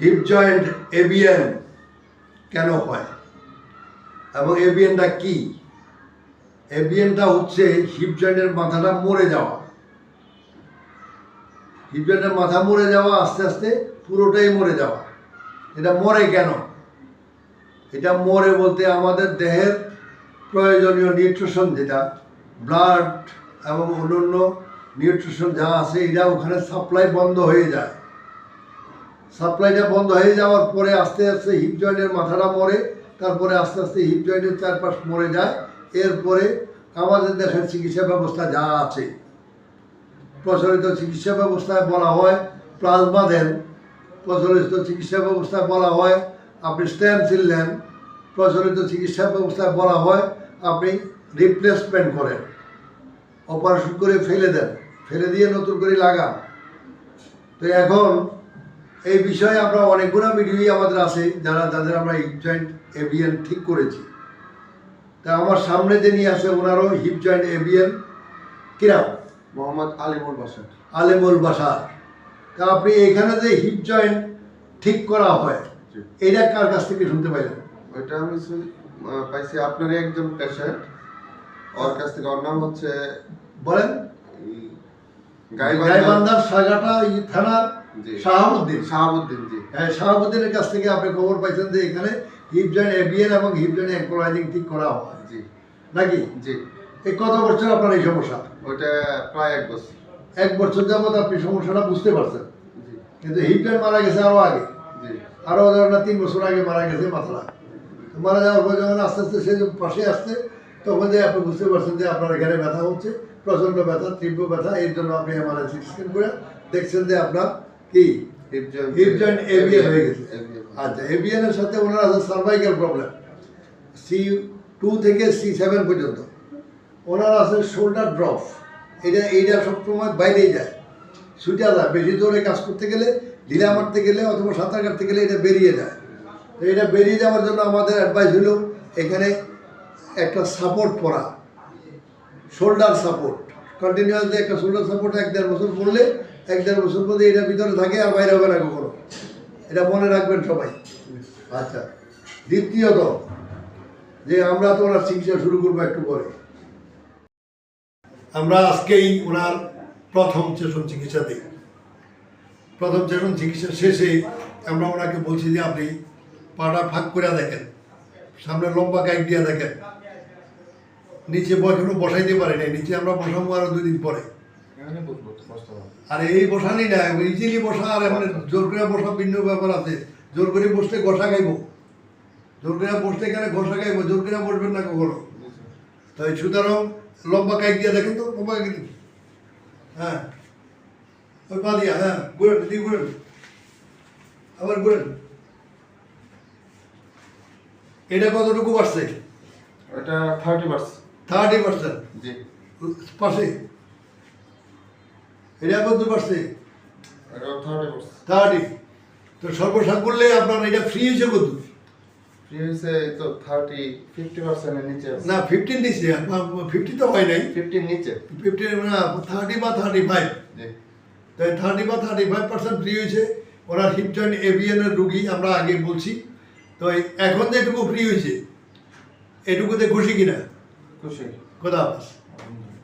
Hip joint ABN কেন হয় এবং এবিএনটা কি? এবিএনটা হচ্ছে হিপ জয়েন্টের মাথাটা মরে যাওয়া। হিপ জয়েন্টের মাথা মরে যাওয়া, আস্তে আস্তে পুরোটাই মরে যাওয়া। এটা মরে কেন? এটা মরে বলতে আমাদের দেহের প্রয়োজনীয় নিউট্রিশন, যেটা ব্লাড এবং অন্যান্য নিউট্রিশন যা আছে, এটা ওখানে সাপ্লাই বন্ধ হয়ে যায়। সাপ্লাইটা বন্ধ হয়ে যাওয়ার পরে আস্তে আস্তে হিপ জয়েন্টের মাথাটা মরে, তারপরে আস্তে আস্তে হিপ জয়েন্টের চারপাশ মরে যায়। এরপরে আমাদের দেশের চিকিৎসা ব্যবস্থা যা আছে, প্রচলিত চিকিৎসা ব্যবস্থায় বলা হয় প্লাজমা দেন, প্রচলিত চিকিৎসা ব্যবস্থায় বলা হয় আপনি স্টেম সেল নেন, প্রচলিত চিকিৎসা ব্যবস্থায় বলা হয় আপনি রিপ্লেসমেন্ট করেন, অপারেশন করে ফেলে দেন, ফেলে দিয়ে নতুন করে লাগান। তো এখন এই বিষয়ে আমরা অনেকগুলো ভিডিওই আমাদের আছে যাদের আমরা হিপ জয়েন্ট এবিএন ঠিক করেছি। তা আমার সামনে যিনি আছে ওনারও হিপ জয়েন্ট এবিএন কিরাম মোহাম্মদ আলিমুল বাসার। আলেমুল বাসার। তা আপনি এখানে যে হিপ জয়েন্ট ঠিক করা হয়, এটা কার কাছ থেকে শুনতে পাইলেন? ওইটা আমি পাইছি আপনার একজন পেশেন্ট, ওর কাছ থেকে। ওর নাম হচ্ছে বলেন, গাইবান্ধা গাইবান্ধার সাগাটা থানার শাহাবুদ্দিন। শাহাবুদ্দিন, জি হ্যাঁ, শাহাবুদ্দিনের কাছ থেকে আপনি খবর পাইছেন যে এখানে হিপ জয়েন্ট এবিএন এবং হিপ জয়েন্ট অ্যাঙ্কলাইজিং ঠিক করা হয়, জি নাকি? জি। এই কত বছর আপনার এই সমস্যা? ওইটা প্রায় 1 বছর। 1 বছর যাবত আপনি সমস্যাটা বুঝতে পারছেন, জি কিন্তু হিপ জয়েন্ট মারা গেছে আরও আগে, জি। আরও ধরেন 3 বছর আগে মারা গেছে মাথাটা। মারা যাওয়ার পর যখন আস্তে আস্তে সে পাশে আসছে, তখন যে আপনি বুঝতে পারছেন যে আপনার এখানে ব্যথা হচ্ছে, প্রচণ্ড ব্যথা, তীব্র ব্যথা। এর জন্য আপনি এমআরআই সিটি স্ক্যান করে দেখছেন যে আপনার কি হিপ জয়েন্ট এবিএন হয়ে গেছে। আচ্ছা, এবিএন এর সাথে ওনার আছে সার্ভাইকাল প্রবলেম, C2 থেকে C7 পর্যন্ত। ওনার আছে শোল্ডার ড্রপ, এইটা সবসময় বাইরেই যায়, ছুটে যায়। বেশি জোরে কাজ করতে গেলে, ঢিলা মারতে গেলে অথবা সাঁতার কাটতে গেলে এটা বেরিয়ে যায়। তো এটা বেরিয়ে যাওয়ার জন্য আমাদের অ্যাডভাইস হলো এখানে একটা সাপোর্ট পরা, শোল্ডার সাপোর্ট। কন্টিনিউয়াসলি একটা শোল্ডার সাপোর্ট 1-1.5 বছর পড়লে 1-1.5 বছর পরে এটা ভিতরে থাকে আর বাইরে হবে না কখনো। এটা মনে রাখবেন সবাই। আচ্ছা, দ্বিতীয়ত যে আমরা তো ওনার চিকিৎসা শুরু করবো একটু পরে। আমরা আজকেই ওনার প্রথম সেশন চিকিৎসা দিই। প্রথম সেশন চিকিৎসা শেষে আমরা ওনাকে বলছি যে আপনি পাটা ফাঁক করে দেখেন, সামনে লম্বা কাইক দিয়ে দেখেন। নিচে এখনো বসাইতে পারি নাই, নিচে আমরা বসাবো আরো 2 দিন পরে। আর এই বসানি না, ইজিলি বসা আর এমন জোর করে বসা ভিন্ন ব্যাপার আছে। জোর করে বসতে ঘষা খাইব, জোর করে বসতে এখানে ঘষা খাইব, জোর করে বসবেন না কখনো। তাই সুতরাং লম্বা কাইক দিয়ে দেখেন তো, লম্বা কাইক দিন। হ্যাঁ, ওই পা দিয়া, হ্যাঁ ঘুরেন, দিয়ে ঘুরেন, আবার ঘুরেন। এটা কতটুকু বাড়ছে? ওটা 30%। 30%, জি। পাশে এটা কত বাড়ছে? এটা 30%। 30। তো সর্বসাক করলে আপনার এটা ফ্রি হয়েছে কত? ফ্রি হয়েছে তো 50% এর নিচে আছে। না, 15 দিচ্ছে, 50 তো হয় নাই। 50 নিচে। 15 না, 30 বা 35। জি। তাই 30 বা 35% ফ্রি হয়েছে। ওনার হিপ জয়েন্ট এবিএন এর রুগী আমরা আগে বলছি। তো এখন যেটুকু ফ্রি হয়েছে এটুকুতে খুশি কিনা? খুশি। খোদা হাফেজ।